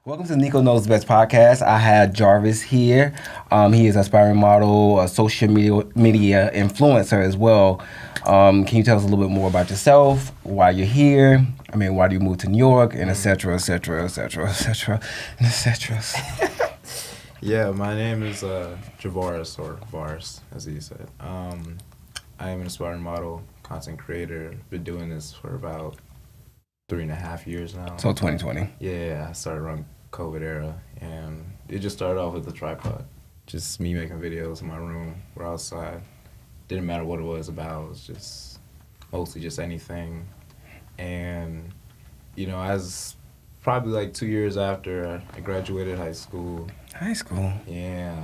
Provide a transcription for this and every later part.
Welcome to Nico Knows Best podcast. I had Jarvis here. He is an aspiring model, a social media influencer as well. Can you tell us a little bit more about yourself, why you're here? I mean, why do you move to New York, and et cetera, et cetera, et cetera, et cetera, et cetera. Yeah, my name is Javaris, or Varis, as he said. I am an aspiring model, content creator. Been doing this for about 3.5 years now. So 2020. Yeah, I started around COVID era, and it just started off with the tripod. Just me making videos in my room. We're outside. Didn't matter what it was about. It was just mostly just anything. And, as probably like 2 years after I graduated high school. High school? Yeah.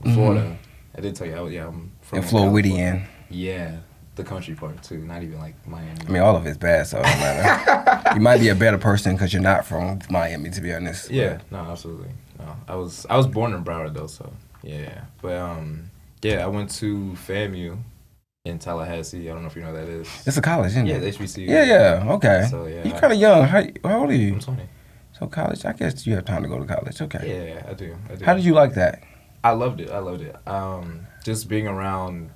Florida. I did tell you, I'm from In Floridian. Yeah. The country part, too. Not even like Miami. I mean, all of it's bad, so it don't matter. You might be a better person because you're not from Miami, to be honest. Yeah, no, absolutely. No, I was born in Broward, though, so yeah. But, I went to FAMU in Tallahassee. I don't know if you know what that is. It's a college, isn't Yeah, it? the HBCU. Yeah, okay. So, yeah. You're kind of young. How old are you? I'm 20. So college, I guess you have time to go to college. Okay. Yeah, I do. How did you like that? I loved it. Just being around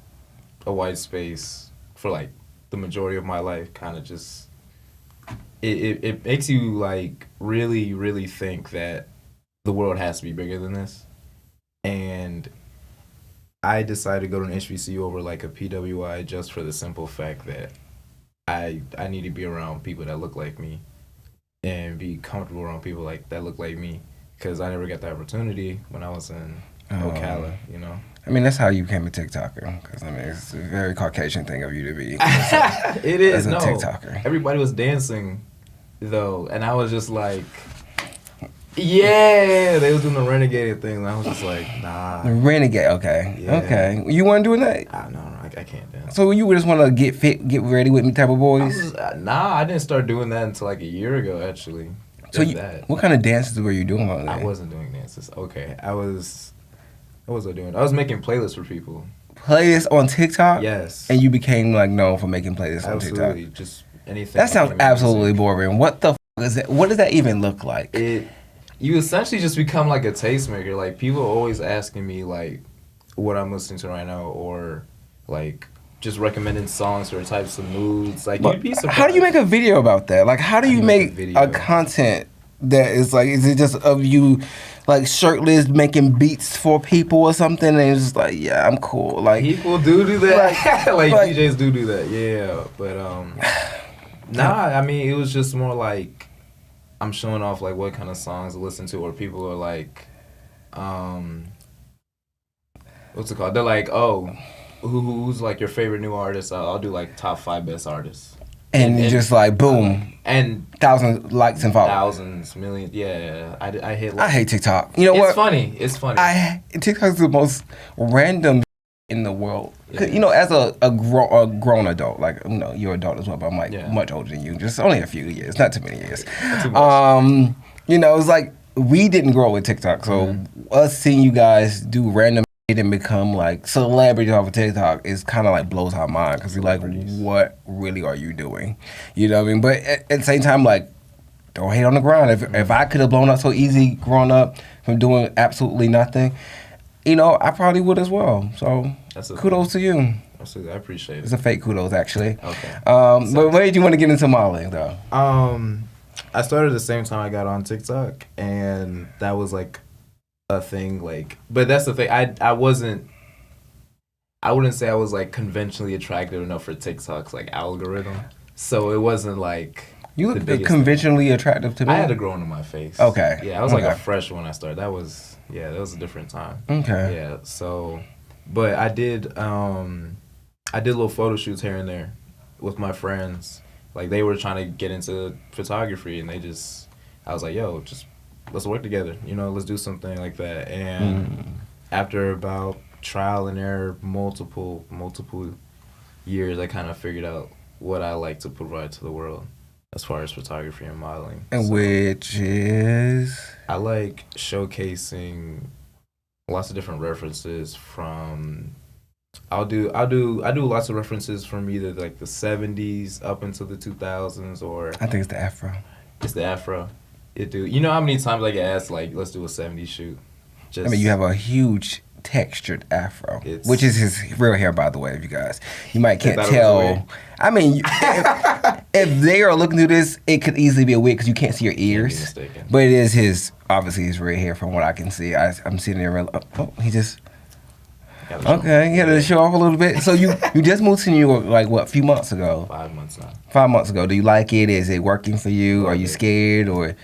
a white space for, like, the majority of my life kind of just... It makes you, like, really, really think that the world has to be bigger than this. And I decided to go to an HBCU over, like, a PWI just for the simple fact that I need to be around people that look like me and be comfortable around people like that look like me, because I never got the opportunity when I was in Ocala, I mean, that's how you became a TikToker. Because, I mean, it's a very Caucasian thing of you to be. It is, as a no. TikToker. Everybody was dancing, though, and I was just like, yeah, they was doing the renegade thing, and I was just like, nah. Renegade, okay. Yeah. Okay. You weren't doing that? No, I can't dance. So you just want to get fit, get ready with me type of boys? I didn't start doing that until like a year ago, actually. So what kind of dances were you doing on that? I wasn't doing dances. Okay, what was I doing? I was making playlists for people. Playlists on TikTok? Yes. And you became like known for making playlists on TikTok? Absolutely, just anything. That sounds absolutely boring. What the is that? What does that even look like? You essentially just become like a tastemaker. Like, people are always asking me like what I'm listening to right now, or like just recommending songs for types of moods. Like, you'd be surprised. How do you make a video about that? Like, how do you make a content that is like, is it just of you like shirtless making beats for people or something, and it's just like, yeah, I'm cool. Like, people do that. like DJs do that. Yeah, but I mean, it was just more like I'm showing off like what kind of songs to listen to, or people are like, what's it called? They're like, oh, who's like your favorite new artist? I'll do like top 5 best artists. And just like boom, and thousands likes and followers, thousands, millions. Yeah, I hate. I hate TikTok. You know what? It's funny. TikTok's the most random in the world. As a grown adult, like, you're an adult as well, but I'm like much older than you. Just only a few years, not too many years. Too much. It's like we didn't grow up with TikTok, so us seeing you guys do random and become like celebrities off of TikTok is kind of like blows our mind, because we're like, what really are you doing? You know what I mean? But at the same time, like, don't hate on the grind. If I could have blown up so easy growing up from doing absolutely nothing, I probably would as well. So kudos to you. Absolutely, I appreciate it. It's a fake kudos, actually. Okay. But where did you want to get into modeling, though? I started the same time I got on TikTok, and that was like a thing. Like, but that's the thing. I wouldn't say I was like conventionally attractive enough for TikTok's like algorithm. So it wasn't like you look conventionally attractive to me. I had a grow into my face. Okay. Yeah, I was like a fresh when I started. That was a different time. Okay. Yeah. So, but I did little photo shoots here and there with my friends. Like, they were trying to get into photography, and I was like, yo, just let's work together. Let's do something like that. And after about trial and error, multiple years, I kind of figured out what I like to provide to the world as far as photography and modeling. And which is? I like showcasing lots of different references from... I'll do lots of references from either like the 70s up until the 2000s, or... I think it's the Afro. It's the Afro. It do. You know how many times I get asked like, let's do a '70s shoot. I mean, you have a huge textured afro, which is his real hair, by the way. If you guys, you might can't tell. I mean, if they are looking through this, it could easily be a wig because you can't see your ears. But it is his, obviously his real hair from what I can see. I'm sitting there. Oh, he just. Okay, he had to show off a little bit. So you just moved to New York like what, a few months ago? 5 months now. 5 months ago. Do you like it? Is it working for you? Are you scared or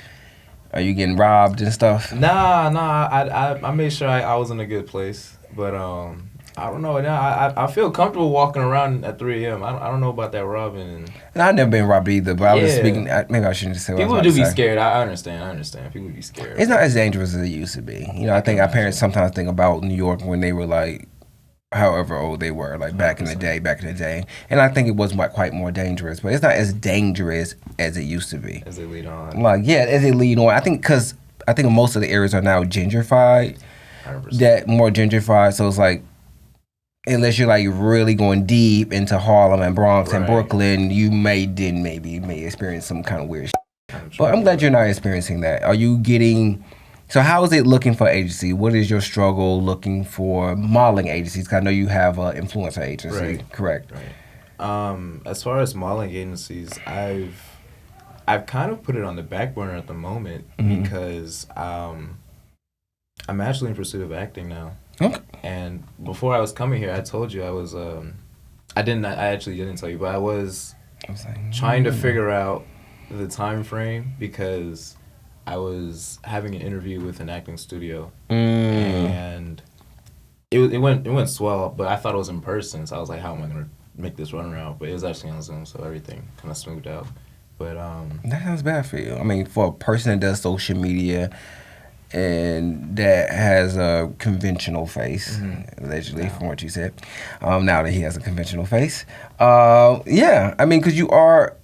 are you getting robbed and stuff? Nah. I made sure I was in a good place, but I don't know. I feel comfortable walking around at 3 a.m. I don't know about that robbing. And I've never been robbed either, but I was speaking. Maybe I shouldn't just say. People do be scared. I understand. People be scared. It's not as dangerous as it used to be. You know, I think our parents sometimes think about New York when they were like, however old they were, like back in the day. And I think it was quite more dangerous, but it's not as dangerous as it used to be. As they lead on. Like, yeah, as they lead on. I think because most of the areas are now gentrified. 100%. That more gentrified, so it's like, unless you're like really going deep into Harlem and Bronx and Brooklyn, you may experience some kind of weird shit. But I'm glad you're not experiencing that. Are you getting... So how is it looking for agency? What is your struggle looking for modeling agencies? Because I know you have an influencer agency, correct? Right. As far as modeling agencies, I've kind of put it on the back burner at the moment because I'm actually in pursuit of acting now. Okay. And before I was coming here, I told you I was I actually didn't tell you, but I was like, trying to figure out the time frame because I was having an interview with an acting studio, and it went swell, but I thought it was in person, so I was like, how am I gonna make this run around? But it was actually on Zoom, so everything kind of smoothed out. But that sounds bad for you. I mean, for a person that does social media and that has a conventional face, allegedly, from what you said, now that he has a conventional face, yeah, I mean, because you are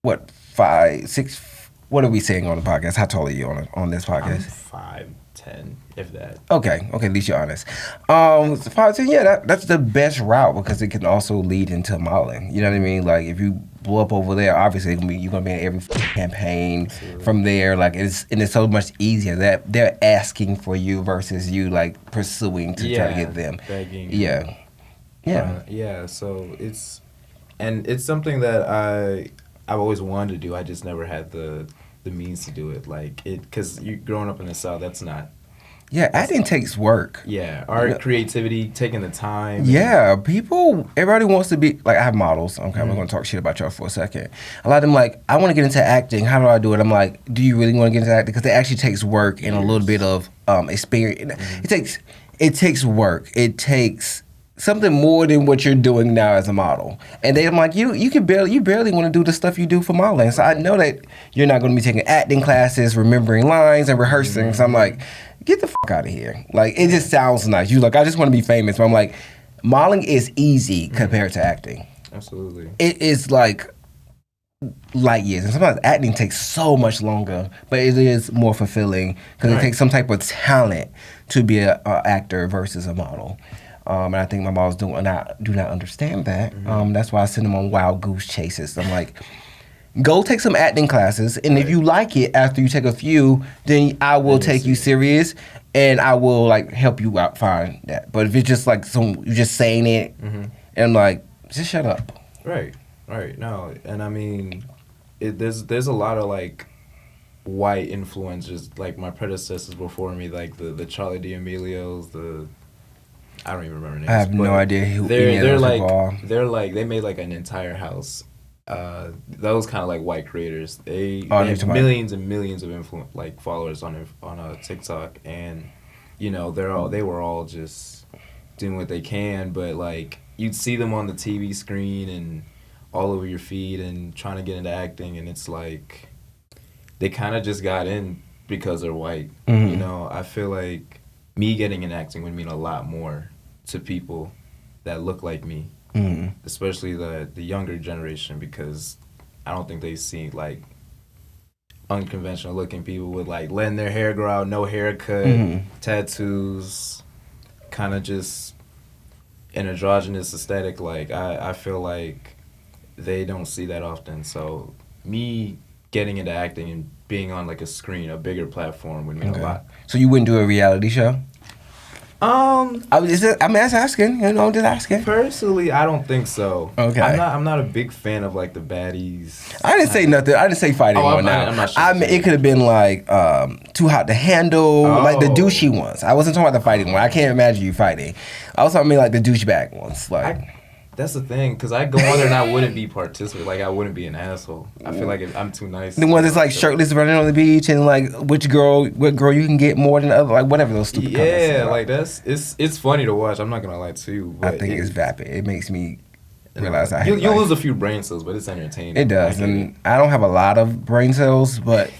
what, 5, 6. What are we saying on the podcast? How tall are you on this podcast? I'm 5'10", if that. Okay, at least you're honest. 5'10", yeah, that's the best route because it can also lead into modeling. You know what I mean? Like if you blow up over there, obviously you're gonna be in every campaign from there. Like it's so much easier that they're asking for you versus you like pursuing to try to get them. Begging. Yeah. So it's something that I've always wanted to do. I just never had the means to do it. Like because you growing up in the South, that's not. Yeah, acting takes work. Yeah, art, creativity, taking the time. Yeah, everybody wants to be, like I have models. Okay, we're going to talk shit about y'all for a second. A lot of them like, I want to get into acting. How do I do it? I'm like, do you really want to get into acting? Because it actually takes work and a little bit of experience. It takes work. It takes something more than what you're doing now as a model. And then I'm like, you barely want to do the stuff you do for modeling. So I know that you're not going to be taking acting classes, remembering lines, and rehearsing. So I'm like, get the fuck out of here. Like, it just sounds nice. You like, I just want to be famous. But I'm like, modeling is easy compared to acting. Absolutely. It is like light years. And sometimes acting takes so much longer, but it is more fulfilling because it takes some type of talent to be an actor versus a model. And I think my models do not understand that. That's why I send them on wild goose chases. I'm like, go take some acting classes, and if you like it after you take a few, then I will take you serious, and I will like help you out find that. But if it's just like you're just saying it, and I'm like, just shut up. Right. No, and I mean, there's a lot of like white influencers, like my predecessors before me, like the Charlie D'Amelio's, I don't even remember names. I have no idea who any of those people are. They're like, they made like an entire house. Those kind of like white creators. They have millions and millions of followers on TikTok, and you know they were all just doing what they can, but like you'd see them on the TV screen and all over your feed and trying to get into acting, and it's like they kind of just got in because they're white. You know, I feel like me getting in acting would mean a lot more to people that look like me, especially the younger generation, because I don't think they see like unconventional looking people with like letting their hair grow out, no haircut, tattoos, kind of just an androgynous aesthetic. Like I feel like they don't see that often. So me getting into acting and being on like a screen, a bigger platform would mean a lot. So you wouldn't do a reality show? I'm just asking. You know, I'm just asking. Personally, I don't think so. Okay. I'm not a big fan of like the baddies. I didn't say nothing. I didn't say fighting one now. I'm not sure. I mean, it could have been like Too Hot to Handle, like the douchey ones. I wasn't talking about the fighting one. I can't imagine you fighting. I was talking about like the douchebag ones. That's the thing, because I go on there and I wouldn't be participating. Like, I wouldn't be an asshole. I feel like I'm too nice. The ones that's like shirtless running on the beach and like what girl you can get more than the other, like whatever those stupid comments. Yeah, like it's funny to watch. I'm not gonna lie to you. But I think it's vapid. It makes me realize I you lose a few brain cells, but it's entertaining. It does, and I don't have a lot of brain cells, but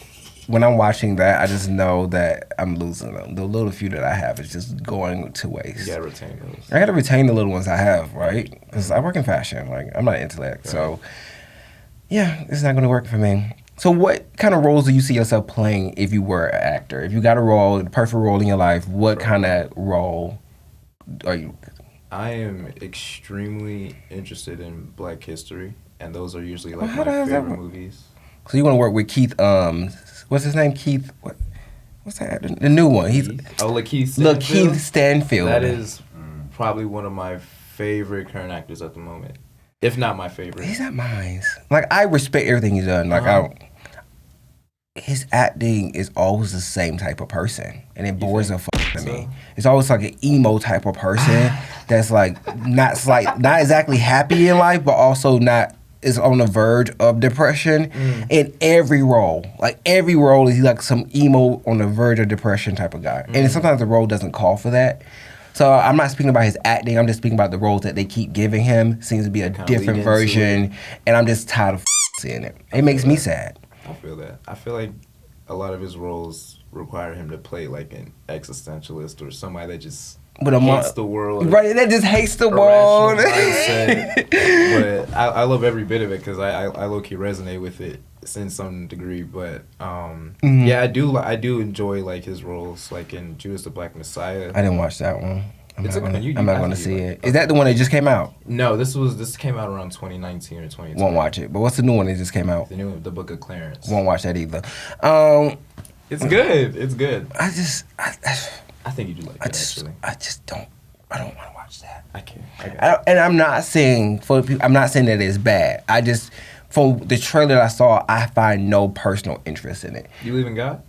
when I'm watching that, I just know that I'm losing them. The little few that I have is just going to waste. You gotta retain those. I gotta retain the little ones I have, right? Because I work in fashion. Like, I'm not intellect. Right. So, yeah, it's not gonna work for me. So what kind of roles do you see yourself playing if you were an actor? If you got a role, the perfect role in your life, what kind of role are you? I am extremely interested in Black history, and those are usually like my favorite movies. So you want to work with Keith, what's his name? Keith, what's that? The new one. Lakeith Stanfield. Lakeith Stanfield. That is probably one of my favorite current actors at the moment, if not my favorite. He's not mine. Like, I respect everything he's done. Like, his acting is always the same type of person, and it bores the fuck out of me. It's always like an emo type of person that's like not exactly happy in life, but also not. Is on the verge of depression in every role. Like, every role is like some emo on the verge of depression type of guy. And sometimes the role doesn't call for that. So I'm not speaking about his acting. I'm just speaking about the roles that they keep giving him. Seems to be a different version. And I'm just tired of seeing it. It makes me sad. I feel that. I feel like a lot of his roles require him to play like an existentialist or somebody that just hates the world. Right, that just hates the world. But I love every bit of it because I low-key resonate with it in some degree. But yeah, I do enjoy like his roles, like in Judas the Black Messiah. I didn't watch that one. I'm not going to see it. Okay. Is that the one that just came out? No, this came out around 2019 or 2020. Won't watch it. But what's the new one that just came out? The Book of Clarence. Won't watch that either. It's good. It's good. I think you do like it, actually. I don't want to watch that. I can't. And I'm not saying that it's bad. I just, from the trailer I saw, I find no personal interest in it. You believe in God?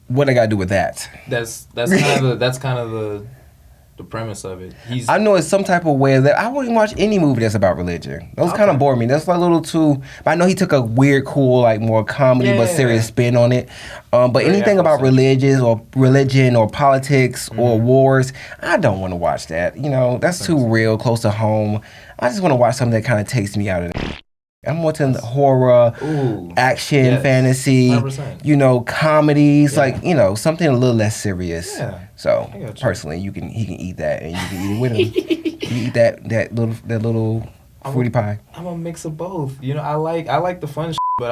What I got to do with that? That's kind of the premise of it. I know it's some type of way that I wouldn't watch any movie that's about religion. Those kind of bore me. That's like a little too. But I know he took a weird, cool, like more comedy but serious spin on it. But anything about religion or politics or wars, I don't want to watch that. You know, that's too real, close to home. I just want to watch something that kind of takes me out of it. I'm more to horror, action, fantasy, 100%. You know, comedies, like, you know, something a little less serious. Yeah. So personally, he can eat that, and you can eat it with him. You eat that little fruity pie. I'm a mix of both. You know, I like the fun, but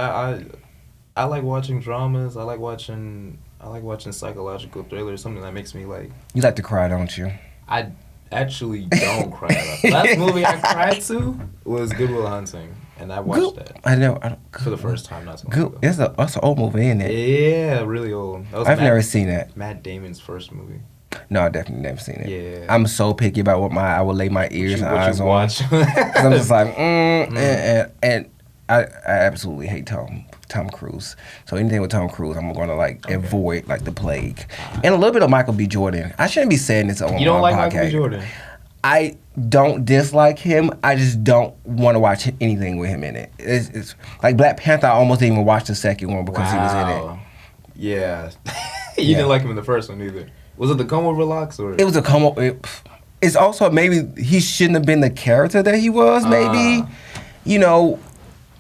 I like watching dramas. I like watching psychological thrillers. Something that makes me like. You like to cry, don't you? I actually don't cry. The last movie I cried to was Good Will Hunting. And I watched that. I know. For the first time, not so long ago. That's an old movie, isn't it? Yeah, really old. I've never seen that. Matt Damon's first movie. No, I definitely never seen it. Yeah. I'm so picky about what I will lay my ears and eyes on. Watch. I'm just like, and I absolutely hate Tom Cruise. So anything with Tom Cruise, I'm going to avoid like the plague. And a little bit of Michael B. Jordan. I shouldn't be saying this on my podcast. You don't like Michael B. Jordan? I don't dislike him. I just don't want to watch anything with him in it. It's like Black Panther. I almost didn't even watch the second one because he was in it. Yeah. You didn't like him in the first one either. Was it the Come Over Locks? Or? It was a Come Over. It's also maybe he shouldn't have been the character that he was, maybe. You know,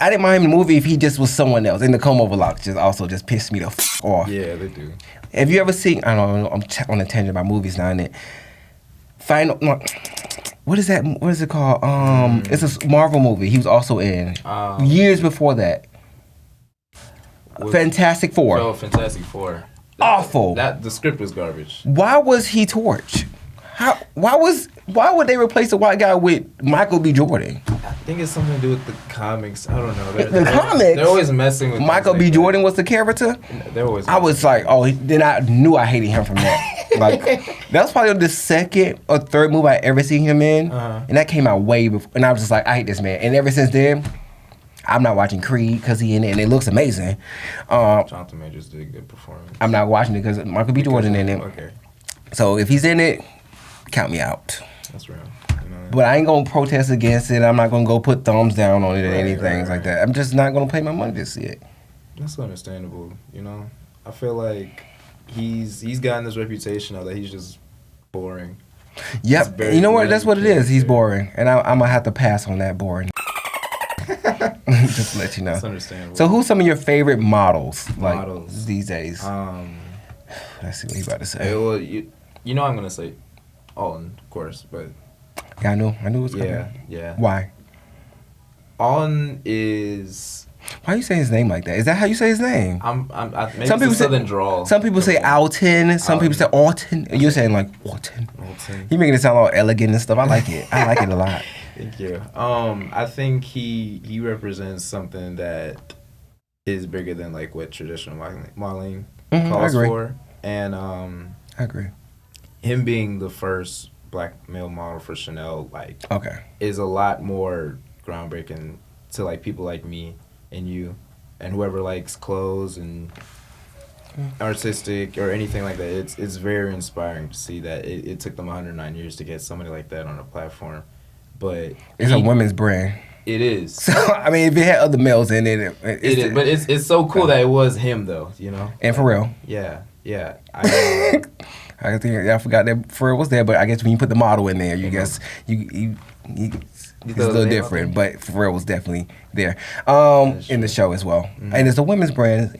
I didn't mind him in the movie if he just was someone else. And the Come Over Locks just pissed me the off. Yeah, they do. Have you ever seen, I don't know, I'm on a tangent about movies now, and what is that? What is it called? It's a Marvel movie. He was also in years before that. Fantastic Four. Oh, Fantastic Four. Awful. The script was garbage. Why was he Torch? Why was Why would they replace the white guy with Michael B. Jordan? I think it's something to do with the comics. I don't know. The comics? They're always messing with Michael B. Jordan was the character? They're always I was like, then I knew I hated him from that. Like, that was probably the second or third movie I ever seen him in. And that came out way before. And I was just like, I hate this man. And ever since then, I'm not watching Creed because he in it and it looks amazing. Jonathan Majors did a good performance. I'm not watching it because Michael B. Jordan in it. Okay. So if he's in it, count me out. That's real. But I ain't gonna protest against it. I'm not gonna go put thumbs down on it or anything like that. I'm just not gonna pay my money to see it. That's understandable. I feel like he's gotten this reputation of that he's just boring. Yep. You know what? That's what it is. He's boring, and I'm gonna have to pass on that boring. Just to let you know. That's understandable. So who's some of your favorite models these days? Let's see what he's about to say. Hey, well, I'm gonna say Alton, of course, but yeah, I knew it was coming. Yeah. Why? Alton is. Why you say his name like that? Is that how you say his name? Maybe some people say Southern drawl. Some people say Alton. Some people say Alton. You're saying like Alton. You're making it sound all elegant and stuff. I like it. I like it a lot. Thank you. I think he represents something that is bigger than like what traditional modeling calls for, and I agree. Him being the first black male model for Chanel, is a lot more groundbreaking to like people like me and you, and whoever likes clothes and artistic or anything like that. It's very inspiring to see that it took them 109 years to get somebody like that on a platform. But it's a women's brand. It is. So I mean, if it had other males in it, it is. But it's so cool that it was him though, And for real. Yeah. I think I forgot that Pharrell was there, but I guess when you put the model in there, guess it's a little different. But Pharrell was definitely there in the show as well. Mm-hmm. And it's a women's brand.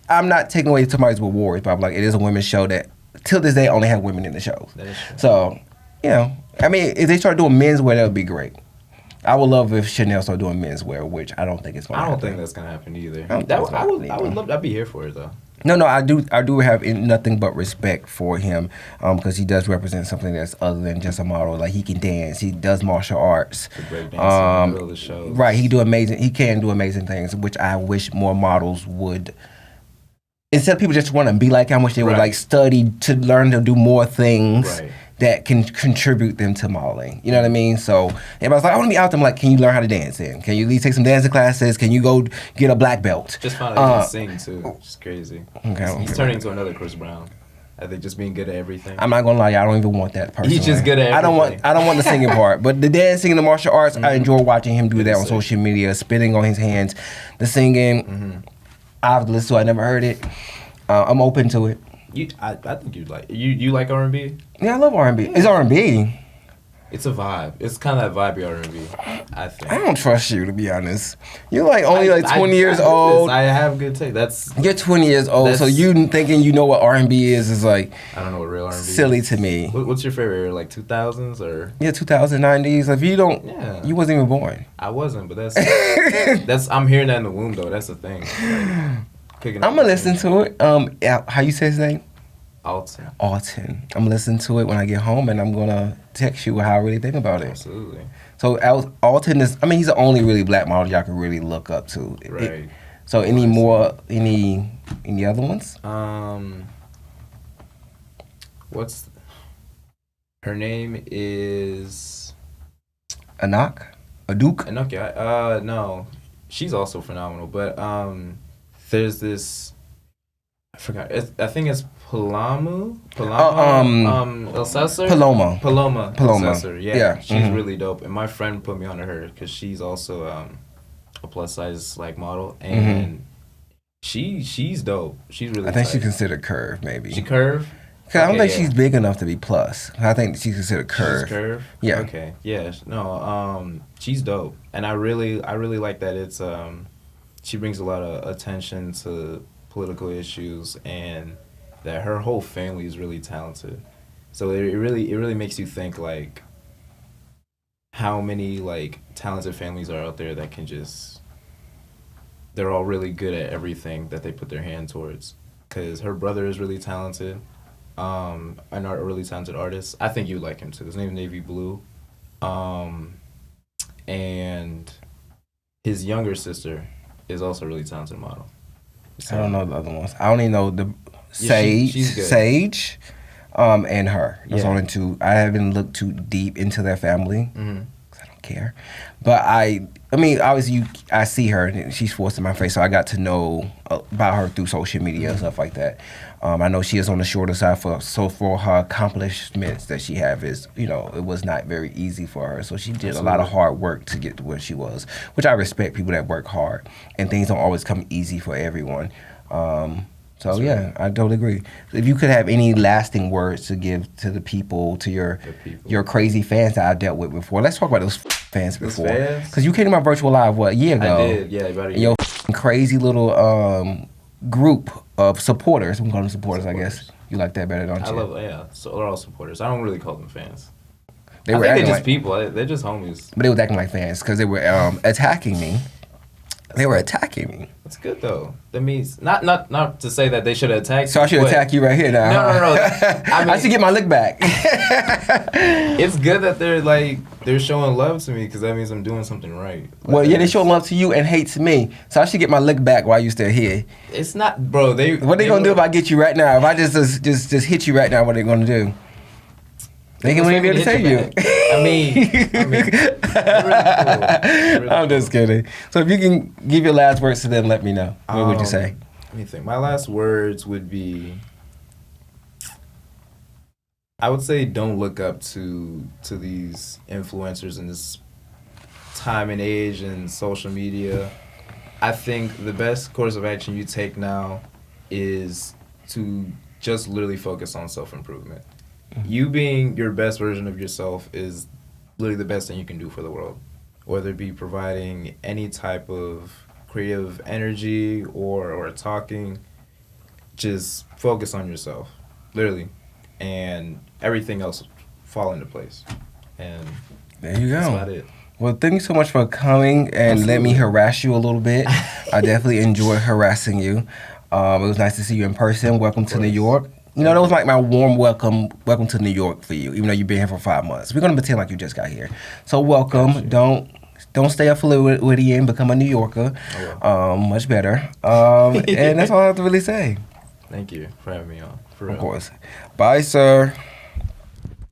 I'm not taking away somebody's rewards, but I'm like, it is a women's show that till this day only have women in the shows. That is true. So, I mean, if they start doing menswear, that would be great. I would love if Chanel started doing menswear, which I don't think it's going to happen. I don't think that's going to happen either. I would love. I'd be here for it though. No, I do have nothing but respect for him because he does represent something that's other than just a model. Like he can dance, he does martial arts. Right, he can do amazing things, which I wish more models would. Instead of people just want to be like him, I wish they would like study to learn to do more things that can contribute them to modeling. You know what I mean? So everybody's like, I want to be out there. I'm like, can you learn how to dance then? Can you at least take some dancing classes? Can you go get a black belt? Just found out he can sing too. Just crazy. Okay, he's turning into another Chris Brown. I think just being good at everything. I'm not gonna lie, I don't even want that personally. He's just good at everything. I don't want the singing part, but the dancing and the martial arts, I enjoy watching him do that on social media, spitting on his hands, the singing. I've listened to it, I never heard it. I'm open to it. I think you'd like you like R&B? Yeah, I love R&B. It's R&B. It's a vibe. It's kind of that vibey R&B, I think. I don't trust you, to be honest. You're only 20 years old. I have good taste. You're 20 years old, so you thinking you know what R&B is like. I don't know what real R&B silly is. to me. What's your favorite era? Like 2000s or? Yeah, 2090s. If you don't, you wasn't even born. I wasn't, but that's I'm hearing that in the womb though. That's the thing. I'm gonna listen to it. How you say his name? Alton. I'm gonna listen to it when I get home, and I'm gonna text you how I really think about it. Absolutely. So Alton is. I mean, he's the only really black model y'all can really look up to. Right. So any other ones? Her name is Anak? Aduk? Anak, yeah. No, she's also phenomenal. But there's this. I forgot. I think it's Paloma. Yeah. She's really dope. And my friend put me onto her because she's also a plus size like model, and she's dope. She's really. I think she's considered curve, maybe. She curve. Cause I don't think she's big enough to be plus. I think she's considered curve. She's curve. Yeah. Okay. Yeah. No. She's dope, and I really like that. It's she brings a lot of attention to political issues, and that her whole family is really talented. So it really makes you think like how many like talented families are out there that can just they're all really good at everything that they put their hand towards. Because her brother is really talented. and a really talented artist. I think you like him too. His name is Navy Blue. And his younger sister is also a really talented model. So, I don't know the other ones. I only know the Yeah, she's good. Sage, and her. Those Yeah. only two. I haven't looked too deep into their family. Mm-hmm. I don't care. But I mean, obviously, I see her, and she's forced in my face, so I got to know about her through social media and stuff like that. I know she is on the shorter side for her accomplishments that she have is, it was not very easy for her. So she did a lot of hard work to get to where she was, which I respect people that work hard, and things don't always come easy for everyone. So yeah, I totally agree. If you could have any lasting words to give to the people, to your crazy fans that I dealt with before. Let's talk about those fans before. Because you came to my virtual live, a year ago? I did, yeah, about a year. Your crazy little group of supporters. I'm calling them supporters, I guess. You like that better, don't you? I love it, yeah. So they're all supporters. I don't really call them fans. They I were think acting they're just like people. They're just homies. But they was acting like fans because they were attacking me. They were attacking me. That's good though. That means not to say that they should have attacked. So I should attack you right here now. No. I mean, I should get my lick back. It's good that they're showing love to me because that means I'm doing something right. Well, yeah, they show love to you and hate to me. So I should get my lick back while you still here. It's not, bro. What they gonna do if I get you right now? If I just hit you right now, what they gonna do? They can even be able to save you. I mean, you're really cool. Really I'm just kidding. So if you can give your last words to them, let me know. What would you say? Let me think. My last words would be, I would say, don't look up to these influencers in this time and age and social media. I think the best course of action you take now is to just literally focus on self-improvement. You being your best version of yourself is literally the best thing you can do for the world, whether it be providing any type of creative energy or talking. Just focus on yourself, literally, and everything else fall into place. And there you go. That's about it. Well, thank you so much for coming and let me harass you a little bit. I definitely enjoyed harassing you. It was nice to see you in person. Welcome to New York. That was like my warm welcome to New York for you, even though you've been here for 5 months. We're going to pretend like you just got here. So welcome. Don't stay a Floridian, become a New Yorker. Much better. And that's all I have to really say. Thank you for having me on. For real. Of course. Bye, sir.